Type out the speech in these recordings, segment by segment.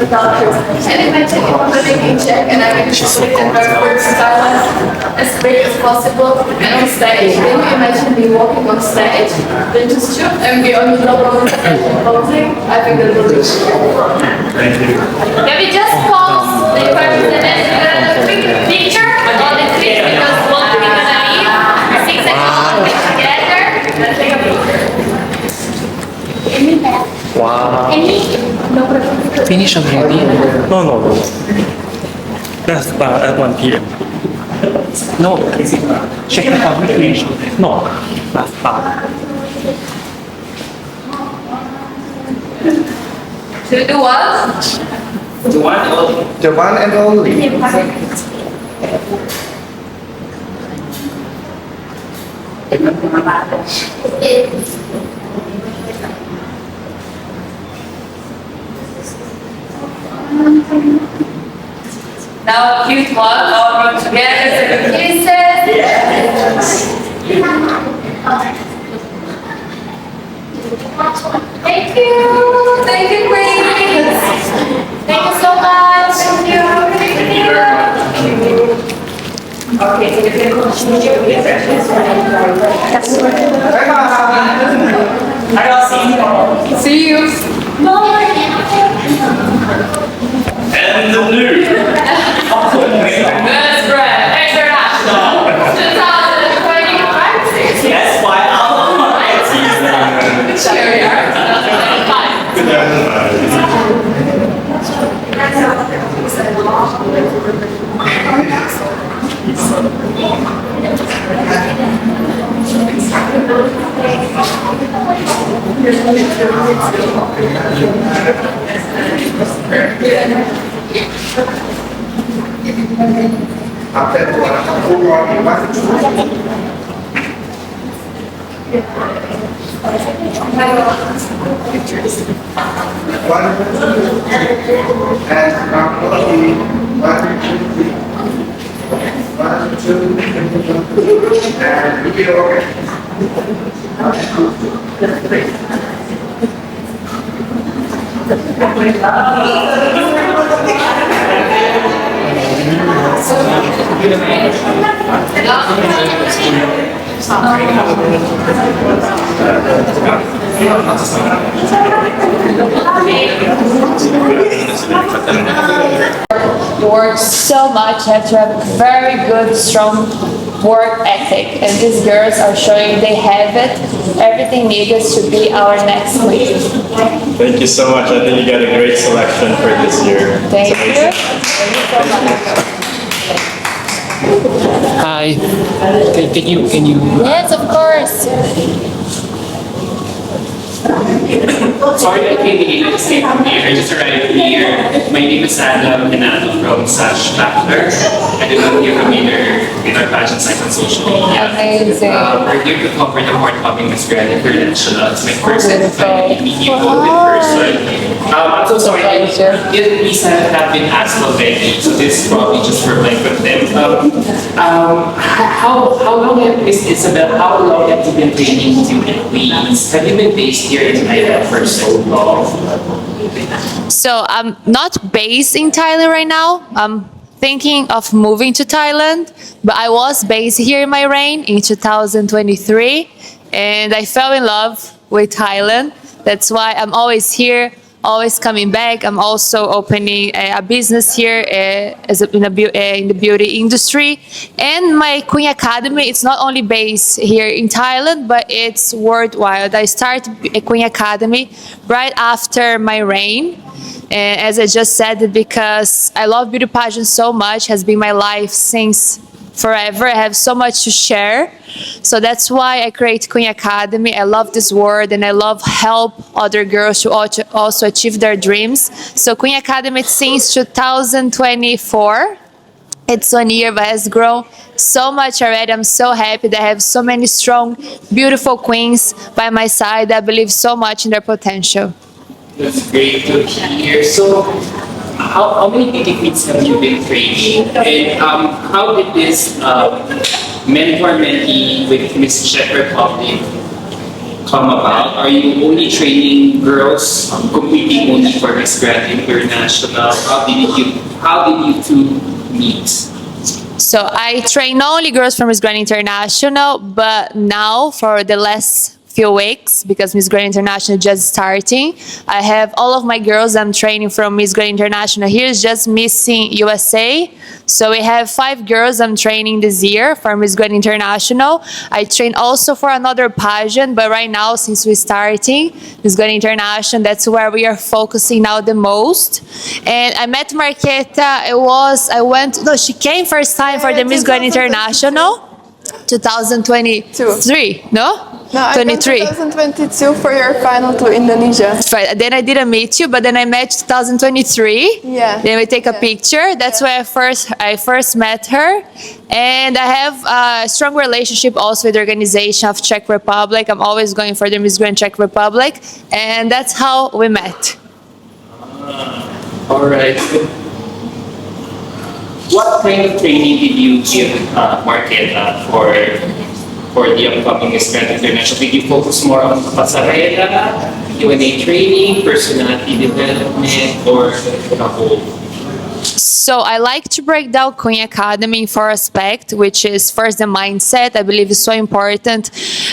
the cultures. And imagine if I'm living in Czech and I can just live in very Thailand as big as possible and on stage. Can you imagine me walking on stage, then just shoot and be on the logo closing? I think that will be cool. Thank you. Can we just pause the quick picture on the clip because one thing is gonna leave 6 seconds together. Let's take a picture. Wow. Finish already? No. That's at 1 p.m. No. Czech Republic finished. No, last part. Should we do what? The one only. The one and only. Now a cute one, all run together, 7 kisses. Yes. Thank you, Queens. Thank you so much. Thank you. Okay, so you can continue with the See you. Bye. And the new. That's right. International. 2025. Yes, why Here we are. You work so much, you have to have a very good, strong work ethic. And these girls are showing they have it, everything needed to be our next queen. Thank you so much. I think you got a great selection for this year. Thank It's you. amazing. Thank you so much. Hi. Can you? Yes, of course. Sorry, I came to the United States from here. I just arrived here. My name is Adam Hinado from Sash Bachelor. I did not hear from either in our pageant site on social media. Amazing. We're here to cover the forthcoming Miss Grand International. It's my first time Beautiful. finally meeting you both in person. I'm so sorry, these have been asked already, so this is probably just for blank with them. How long Miss Isabel, how long have you been training to be queens? Have you been based here in Thailand for so long? So I'm not based in Thailand right now. I'm thinking of moving to Thailand, but I was based here in my reign in 2023, and I fell in love with Thailand. That's why I'm always here, always coming back. I'm also opening a business here in the beauty industry. And my Queen Academy, it's not only based here in Thailand, but it's worldwide. I started a Queen Academy right after my reign. And as I just said, because I love beauty pageants so much, has been my life since forever. I have so much to share. So that's why I create Queen Academy. I love this word and I love help other girls to also achieve their dreams. So Queen Academy since 2024. It's 1 year, but has grown so much already. I'm so happy that I have so many strong, beautiful queens by my side that believe so much in their potential. That's great to hear. So, how many beauty queens have you been training? And how did this mentor-mentee with Miss Czech Republic come about? Are you only training girls, competing only for Miss Grand International? How did you two meet? So I train not only girls from Miss Grand International, but now for the last few weeks, because Miss Grand International is just starting, I have all of my girls I'm training from Miss Grand International. Here's just missing USA. So we have 5 girls I'm training this year for Miss Grand International. I train also for another pageant, but right now, since we're starting Miss Grand International, that's where we are focusing now the most. And I met Marqueta, she came first time for the Miss Grand International. 2023, no? No, I went 23. 2022 for your final to Indonesia. Right. Then I didn't meet you, but then I met 2023. Yeah. Then we take a picture. That's where I first met her, and I have a strong relationship also with the organization of Czech Republic. I'm always going for the Miss Grand Czech Republic, and that's how we met. All right. What kind of training did you give Marqueta for the upcoming Miss Grand International? Did you focus more on pasarela, Q&A training, personality development, or the whole? So I like to break down Queen Academy in 4 aspects, which is first the mindset. I believe is so important.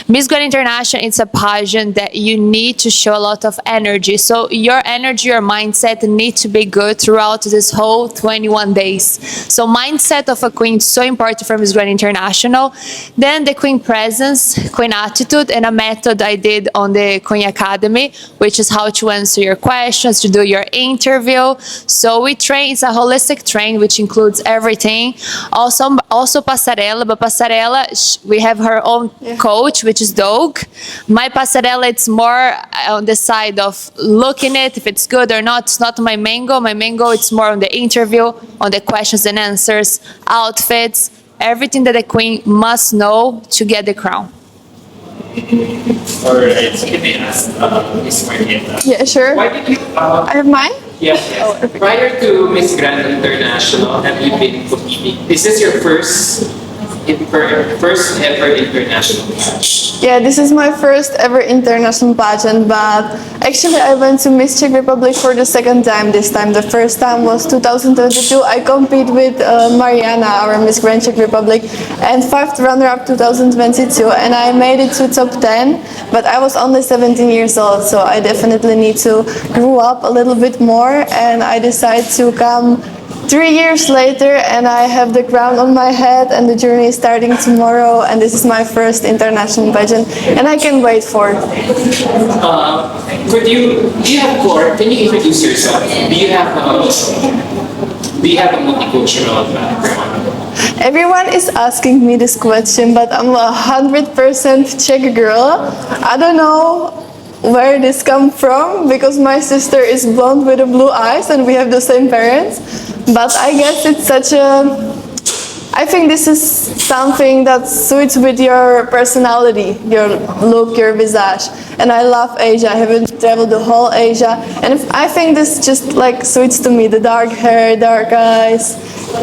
Miss Grand International, it's a pageant that you need to show a lot of energy. So your energy, your mindset need to be good throughout this whole 21 days. So mindset of a queen is so important for Miss Grand International. Then the queen presence, queen attitude, and a method I did on the Queen Academy, which is how to answer your questions, to do your interview. So we train, it's a holistic train, which includes everything. Also pasarela, but pasarela, we have her own coach, which is Doug. My pasarela, it's more on the side of looking at if it's good or not. It's not my main goal. My main goal, it's more on the interview, on the questions and answers, outfits, everything that a queen must know to get the crown. All right. So can I ask Miss Marqueta? Yeah, sure. Why did you? I have mine? Yes. Prior to Miss Grand International, have you been competing? Is this your first ever international pageant? Yeah, this is my first ever international pageant, but actually I went to Miss Czech Republic for the second time this time. The first time was 2022. I compete with Mariana, our Miss Grand Czech Republic, and 5th runner-up 2022, and I made it to top 10, but I was only 17 years old, so I definitely need to grow up a little bit more, and I decided to come 3 years later, and I have the crown on my head, and the journey is starting tomorrow, and this is my first international pageant, and I can wait for it. Do you have core? Can you introduce yourself? Do you have a multicultural background? Everyone is asking me this question, but I'm 100% Czech girl. I don't know where this comes from, because my sister is blonde with the blue eyes and we have the same parents, but I guess it's I think this is something that suits with your personality, your look, your visage. And I love Asia. I haven't traveled the whole Asia, and I think this just like suits to me, the dark hair, dark eyes.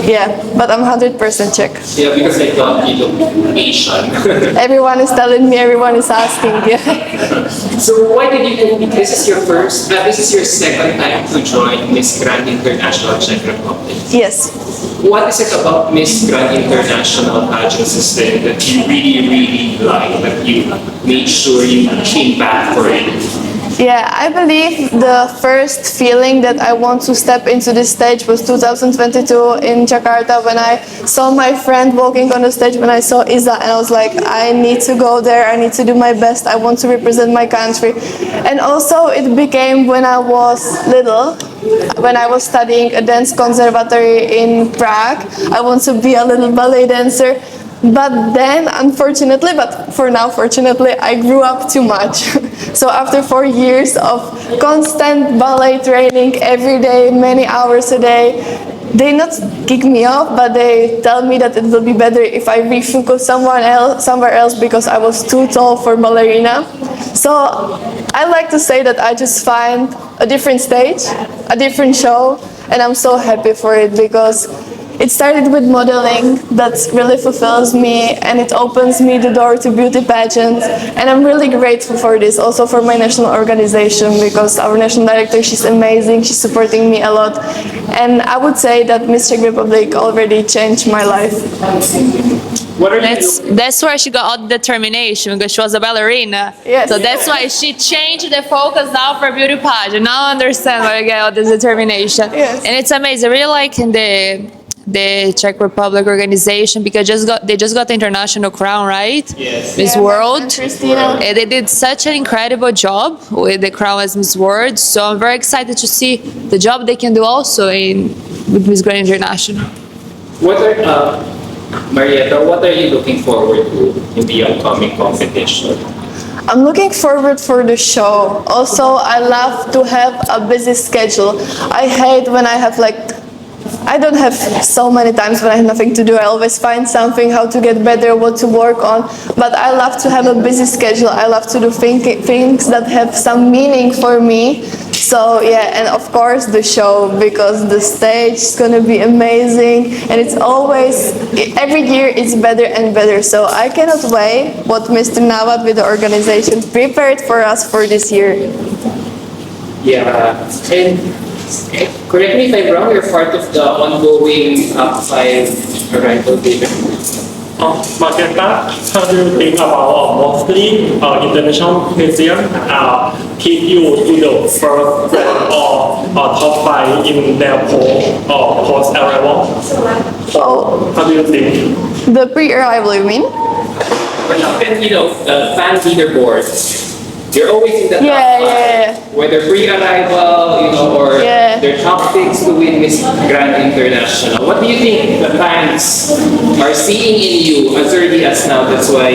Yeah, but I'm 100% Czech. Yeah, because I thought you look Asian. Everyone is telling me, everyone is asking. Yeah. So why did you compete? This is your second time to join Miss Grand International Czech Republic. Yes. What is it about Miss Grand International pageant system that you really like, that you made sure you came back for it? Yeah, I believe the first feeling that I want to step into this stage was 2022 in Jakarta, when I saw my friend walking on the stage, when I saw Iza, and I was like, I need to go there, I need to do my best, I want to represent my country. And also it became when I was little, when I was studying a dance conservatory in Prague. I want to be a little ballet dancer. But then, unfortunately, but for now, fortunately, I grew up too much. So after 4 years of constant ballet training every day, many hours a day, they not kick me off, but they tell me that it will be better if I refocus somewhere else, because I was too tall for ballerina. So I like to say that I just find a different stage, a different show, and I'm so happy for it, because it started with modeling that really fulfills me, and it opens me the door to beauty pageants. And I'm really grateful for this, also for my national organization, because our national director, she's amazing, she's supporting me a lot. And I would say that Miss Czech Republic already changed my life. What are you That's where she got all the determination, because she was a ballerina. Yes. So that's why she changed the focus now for beauty pageant. Now I understand why I get all this determination. Yes. And it's amazing. I really like in the Czech Republic organization, because they just got the international crown, right? Yes. Miss Yeah, World. and Christina. And they did such an incredible job with the crown as Miss World. So I'm very excited to see the job they can do also with Miss Grand International. What are Marietta, what are you looking forward to in the upcoming competition? I'm looking forward for the show. Also, I love to have a busy schedule. I hate when I don't have so many times when I have nothing to do. I always find something, how to get better, what to work on. But I love to have a busy schedule. I love to do things that have some meaning for me. So yeah, and of course the show, because the stage is gonna be amazing, and it's always, every year it's better and better. So I cannot wait what Mr. Nawat with the organization prepared for us for this year. Yeah, and correct me if I'm wrong, you're part of the ongoing Up 5 arrival data. Marketa, how do you think about mostly international museum keep you to the first rank or top 5 in their poll or post arrival? Oh, How do you think? the pre-arrival, you mean? What happened, fan leaderboards? You're always in the top Yeah, 5. yeah. Whether pre-arrival, or Yeah. their top picks to win Miss Grand International. What do you think the fans are seeing in you as early as now? That's why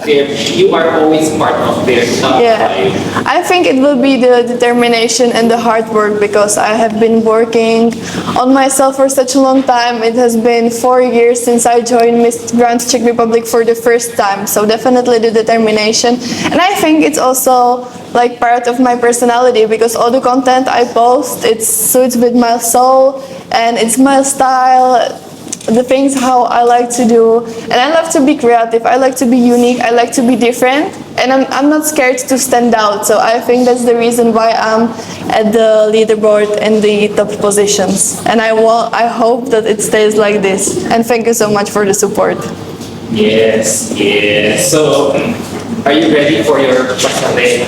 you are always part of their top Yeah, 5. I think it will be the determination and the hard work, because I have been working on myself for such a long time. It has been 4 years since I joined Miss Grand Czech Republic for the first time. So definitely the determination. And I think it's also like part of my personality, because all the content I post, it's with my soul and it's my style. The things how I like to do, and I love to be creative, I like to be unique, I like to be different, and I'm not scared to stand out. So I think that's the reason why I'm at the leaderboard in the top positions, and I hope that it stays like this. And thank you so much for the support. Yes, yes. So, are you ready for your pasarela?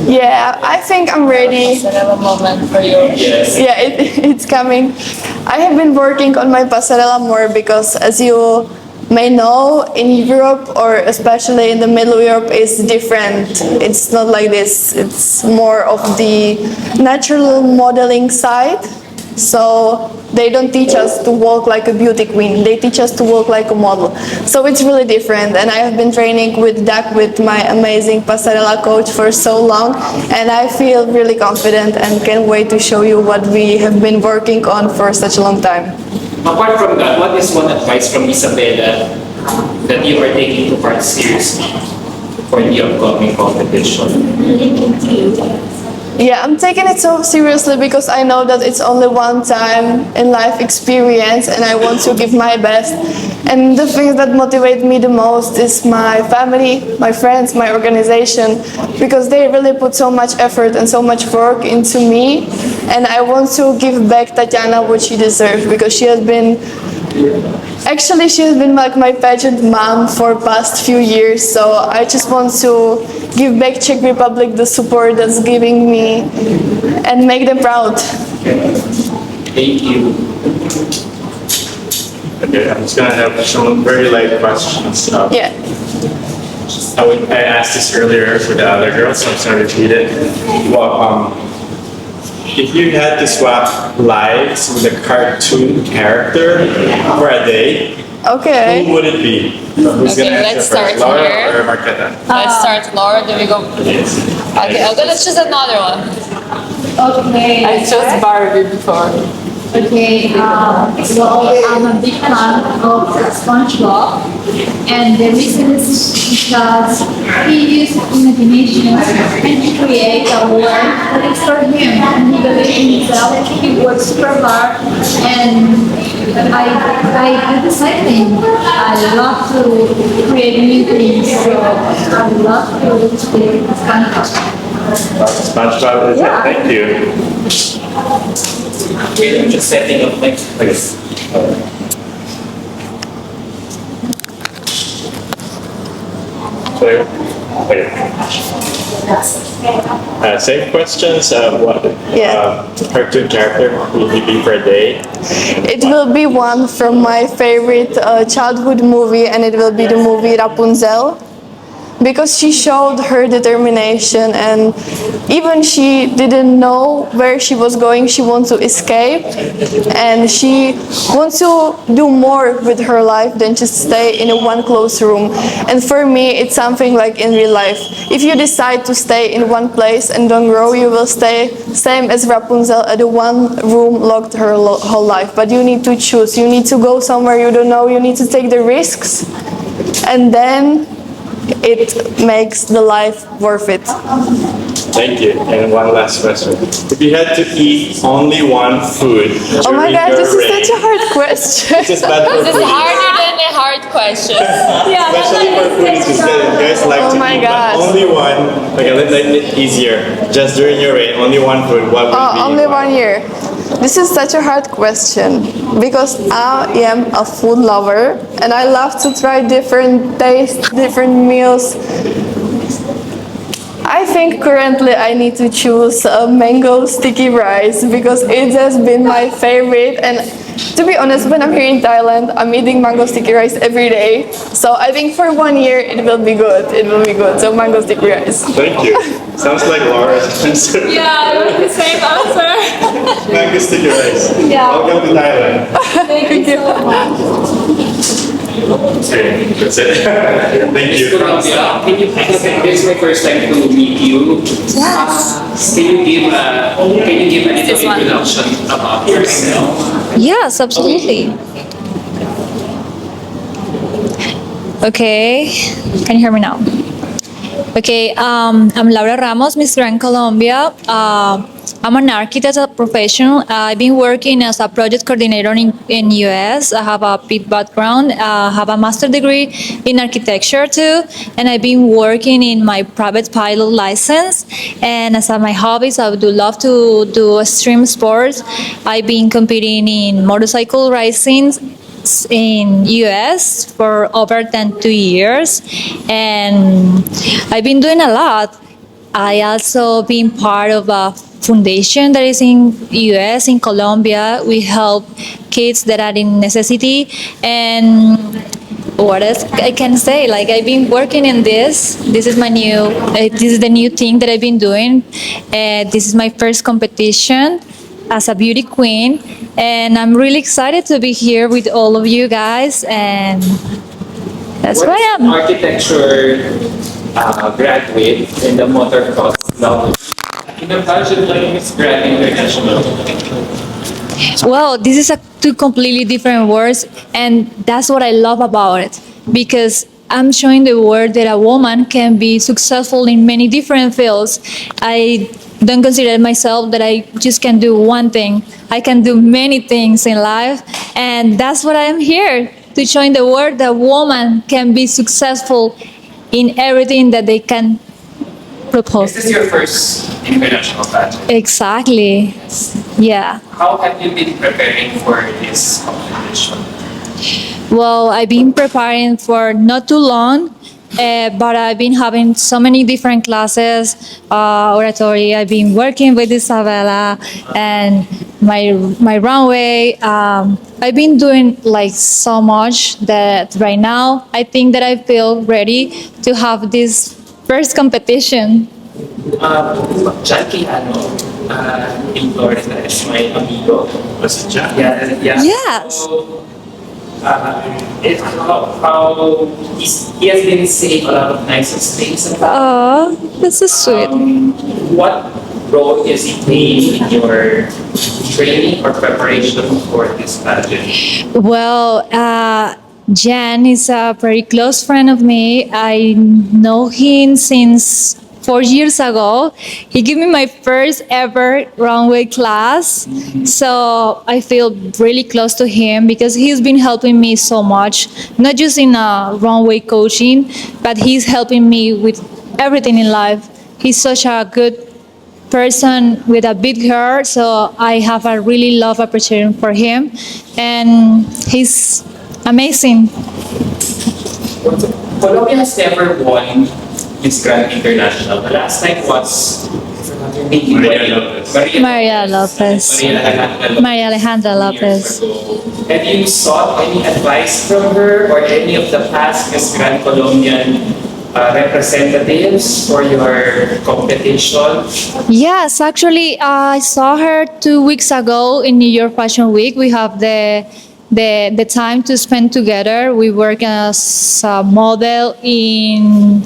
Yeah, I think I'm ready. Another moment for you. Yes. Yeah, it's coming. I have been working on my pasarela more, because as you may know, in Europe, or especially in the Middle Europe, is different. It's not like this. It's more of the natural modeling side. So they don't teach us to walk like a beauty queen. They teach us to walk like a model. So it's really different. And I have been training with Dak, with my amazing pasarela coach, for so long. And I feel really confident and can't wait to show you what we have been working on for such a long time. Apart from that, what is one advice from Isabella that you are taking to part seriously for the upcoming competition? Yeah, I'm taking it so seriously, because I know that it's only one time in life experience, and I want to give my best. And the things that motivate me the most is my family, my friends, my organization, because they really put so much effort and so much work into me. And I want to give back Tatiana what she deserves, because she has been like my pageant mom for past few years. So I just want to give back Czech Republic the support that's giving me, and make them proud. Thank you. Okay, I'm just gonna have some very light questions. Yeah. I asked this earlier for the other girls, so I'm sorry to repeat it. Well, if you had to swap lives with a cartoon character for a day, Okay. who would it be? Who's Okay, gonna answer let's first, start Laura here. or Marketa? Let's start, Laura. Then we go. Yes. Okay, let's choose another one. Okay. I chose Barbie before. Okay, well, I'm a big fan of SpongeBob, and the reason is because he used imagination and create a world that is for him, and he believes in himself, he works super hard, and I do the same thing. I love to create new things, so I love to be SpongeBob. SpongeBob is Yeah. it. Thank you. Okay, I'm just setting up like this. Clear? Clear. Same questions. What cartoon character will you be for a day? It will be one from my favorite childhood movie, and it will be the movie Rapunzel. Because she showed her determination, and even she didn't know where she was going, she wants to escape, and she wants to do more with her life than just stay in a one closed room. And for me, it's something like in real life. If you decide to stay in one place and don't grow, you will stay same as Rapunzel at a one room locked her whole life. But you need to choose. You need to go somewhere you don't know. You need to take the risks, and then it makes the life worth it. Thank you. And one last question. If you had to eat only one food Oh my during God, your this is reign, such a hard question. it's just bad for This is food. harder than a hard question. Especially for food, it's just that you guys like Oh to my eat, but God. only one. Okay, let's make it easier. Just during your reign, only one food. What would it be? Only 1 year. This is such a hard question because I am a food lover and I love to try different tastes, different meals. I think currently I need to choose a mango sticky rice because it has been my favorite, and to be honest, when I'm here in Thailand, I'm eating mango sticky rice every day. So I think for 1 year it will be good. It will be good. So mango sticky rice. Thank you. Sounds like Laura's answer. Yeah, it was the same answer. Mango sticky rice. Yeah. Welcome to Thailand. Thank you. Okay, that's it. Thank Miss you. Colombia, can you this is my first time to meet you. Can you give a little introduction about yourself? Yes, absolutely. Okay, can you hear me now? Okay, I'm Laura Ramos, Miss Grand Colombia. I'm an architect as a professional. I've been working as a project coordinator in US. I have a big background. I have a master's degree in architecture too, and I've been working in my private pilot license. And as my hobbies, I would love to do extreme sports. I've been competing in motorcycle racing in US for over 2 years, and I've been doing a lot. I also been part of a foundation that is in US, in Colombia. We help kids that are in necessity. And what else I can say? Like, I've been working in this. This is my new, this is the new thing that I've been doing. This is my first competition as a beauty queen. And I'm really excited to be here with all of you guys. And that's where I am. Architecture graduate in the motocross level. In the pageant like Miss Grand International. Well, this is two completely different words, and that's what I love about it, because I'm showing the world that a woman can be successful in many different fields. I don't consider myself that I just can do one thing. I can do many things in life, and that's what I'm here to showing the world that woman can be successful in everything that they can propose. This is your first international pageant. Exactly. Yeah. How have you been preparing for this competition? Well, I've been preparing for not too long, but I've been having so many different classes, oratory. I've been working with Isabella and my runway. I've been doing like so much that right now I think that I feel ready to have this first competition. Jackie, in Florida is my amigo. Was it Jack? Yeah. Yes. So, he has been saying a lot of nice things about. Oh, this is sweet. What role is he playing in your training or preparation for this pageant? Well, Jan is a very close friend of me. I know him since 4 years ago. He gave me my first ever runway class. So I feel really close to him because he's been helping me so much, not just in runway coaching, but he's helping me with everything in life. He's such a good person with a big heart, so I have a really love appreciation for him, and he's amazing. Colombia has never won Miss Grand International. The last time was Maria Lopez. Maria Alejandra Lopez. Have you sought any advice from her or any of the past Miss Grand Colombian representatives for your competition? Yes, actually, I saw her 2 weeks ago in New York Fashion Week. We have the time to spend together. We work as a model in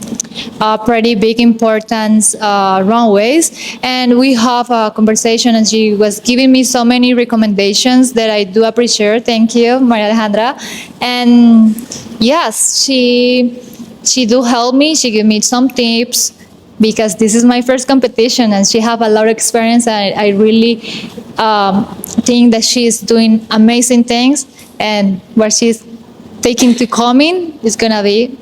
pretty big, important runways, and we have a conversation. And she was giving me so many recommendations that I do appreciate. Thank you, Maria Alejandra. And yes, she do help me. She give me some tips because this is my first competition and she have a lot of experience. And I really think that she's doing amazing things, and what she's taking to coming is gonna be.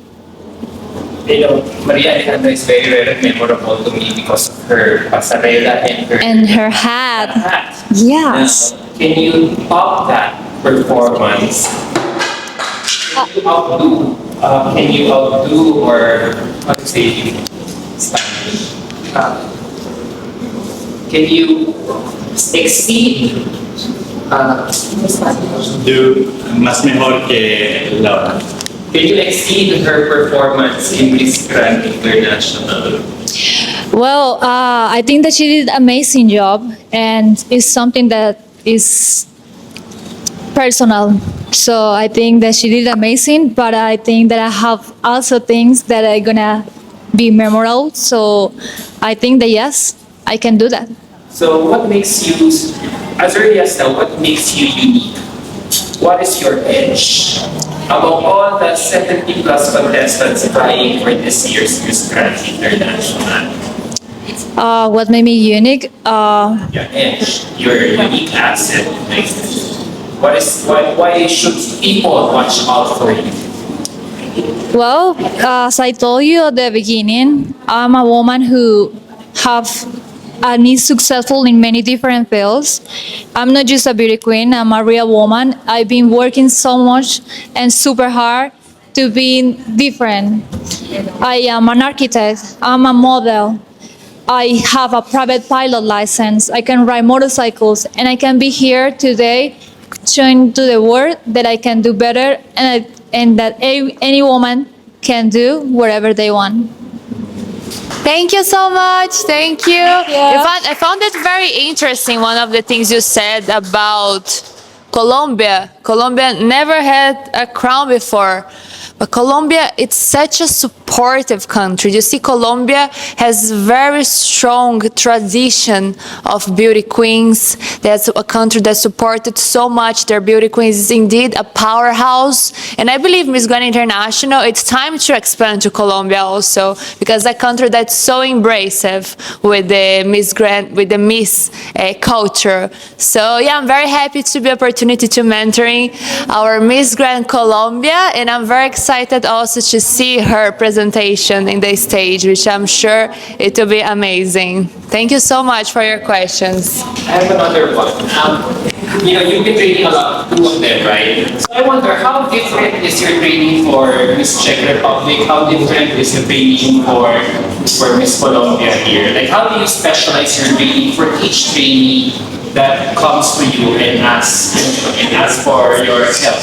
You know, Maria Alejandra is very, very memorable to me because of her pasarela And her hat. hat. Yes. Can you top that performance? Can you outdo or how to say in Spanish? Can you exceed? Do más mejor que Laura. Can you exceed her performance in Miss Grand International? Well, I think that she did an amazing job, and it's something that is personal. So I think that she did amazing, but I think that I have also things that are gonna be memorable. So I think that yes, I can do that. So what makes you, as early as now, what makes you unique? What is your edge? Among all the 70 plus contestants vying for this year's Miss Grand International, What made me unique? your edge, your unique asset. Why should people watch out for you? Well, as I told you at the beginning, I'm a woman who is successful in many different fields. I'm not just a beauty queen, I'm a real woman. I've been working so much and super hard to be different. I am an architect, I'm a model. I have a private pilot license, I can ride motorcycles, and I can be here today showing to the world that I can do better, and that any woman can do whatever they want. Thank you so much. Thank you. I found it very interesting, one of the things you said about Colombia. Colombia never had a crown before. But Colombia, it's such a supportive country. You see, Colombia has very strong tradition of beauty queens. That's a country that supported so much their beauty queens. Is indeed a powerhouse. And I believe Miss Grand International, it's time to expand to Colombia also, because a country that's so embracive with the Miss culture. So yeah, I'm very happy to be opportunity to mentoring our Miss Grand Colombia, and I'm very excited also to see her presentation in the stage, which I'm sure it will be amazing. Thank you so much for your questions. I have another one. You've been training a lot, two of them, right? So I wonder, how different is your training for Miss Czech Republic? How different is the training for Miss Colombia here? Like, how do you specialize your training for each trainee that comes to you and asks for your help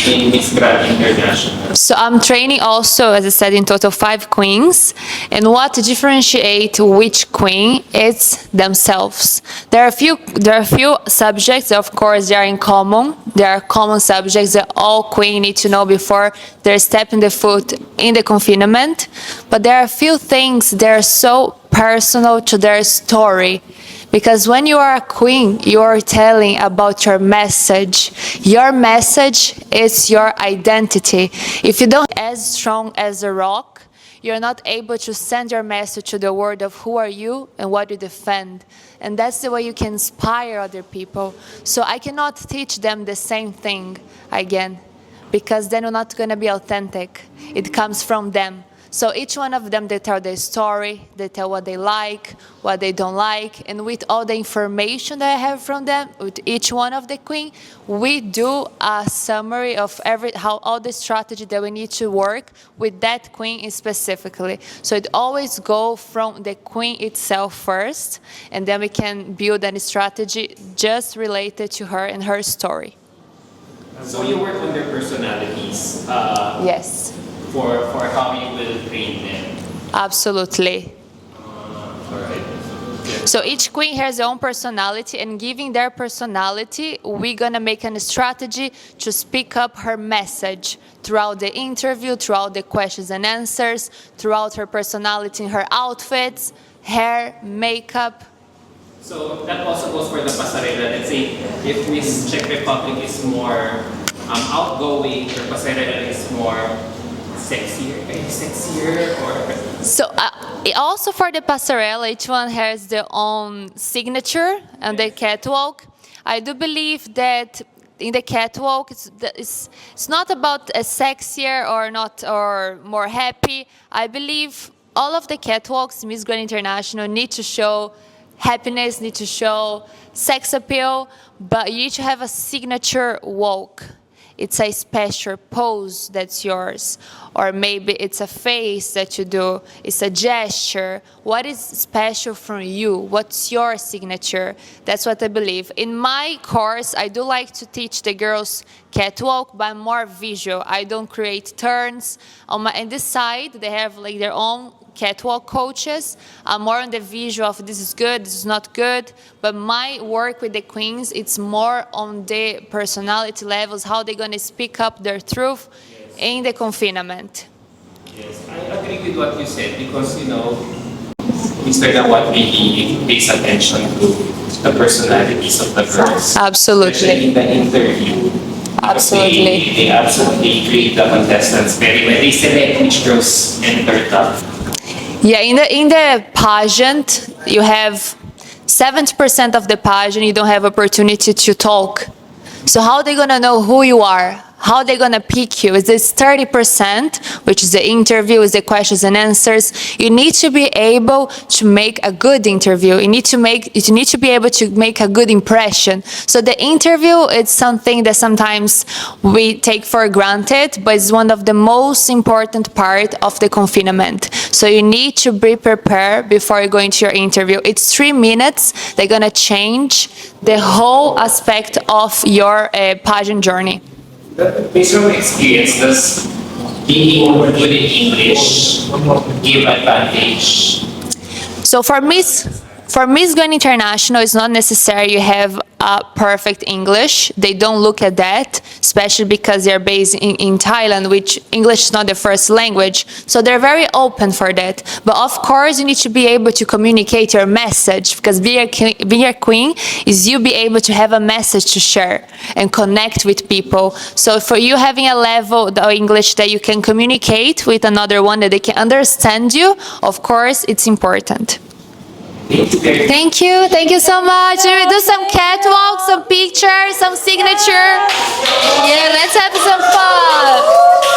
in Miss Grand International? So I'm training also, as I said, in total 5 queens. And what differentiate which queen is themselves. There are a few subjects, of course, they are in common. There are common subjects that all queens need to know before they're stepping the foot in the confinement. But there are a few things that are so personal to their story. Because when you are a queen, you are telling about your message. Your message is your identity. If you don't as strong as a rock, you're not able to send your message to the world of who are you and what you defend. And that's the way you can inspire other people. So I cannot teach them the same thing again, because then you're not going to be authentic. It comes from them. So each one of them, they tell their story, they tell what they like, what they don't like, and with all the information that I have from them, with each one of the queen, we do a summary of how all the strategy that we need to work with that queen specifically. So it always go from the queen itself first, and then we can build a strategy just related to her and her story. So you work on their personalities. Yes. For how you will train them. Absolutely. Alright. So each queen has their own personality, and giving their personality, we're gonna make a strategy to speak up her message throughout the interview, throughout the questions and answers, throughout her personality in her outfits, hair, makeup. So that also goes for the pasarela. Let's say if Miss Czech Republic is more outgoing, or pasarela is more sexier or... So also for the passerella, each one has their own signature and the catwalk. I do believe that in the catwalk, it's not about a sexier or not or more happy. I believe all of the catwalks, Miss Grand International, need to show happiness, need to show sex appeal, but you need to have a signature walk. It's a special pose that's yours. Or maybe it's a face that you do. It's a gesture. What is special from you? What's your signature? That's what I believe. In my course, I do like to teach the girls catwalk, but more visual. I don't create turns. On this side, they have like their own catwalk coaches. I'm more on the visual of this is good, this is not good. But my work with the queens, it's more on the personality levels, how they're going to speak up their truth in the confinement. Yes, I agree with what you said, because, you know, Mr. Gawat really pays attention to the personalities of the girls. Absolutely. Especially in the interview. Absolutely. They absolutely treat the contestants very well. They select which girls enter top. Yeah, in the pageant, you have 70% of the pageant, you don't have opportunity to talk. So how are they gonna know who you are? How are they gonna pick you? Is this 30%, which is the interview, is the questions and answers? You need to be able to make a good interview. You need to be able to make a good impression. So the interview is something that sometimes we take for granted, but it's one of the most important part of the confinement. So you need to be prepared before you go into your interview. It's 3 minutes. They're gonna change the whole aspect of your pageant journey. Based on experience, does being good in English give advantage? So for Miss Grand International, it's not necessary you have perfect English. They don't look at that, especially because they're based in Thailand, which English is not their first language. So they're very open for that. But of course, you need to be able to communicate your message, because being a queen is you be able to have a message to share and connect with people. So for you having a level of English that you can communicate with another one, that they can understand you, of course, it's important. Thank you. Thank you so much. We do some catwalk, some pictures, some signature. Yeah, let's have some fun.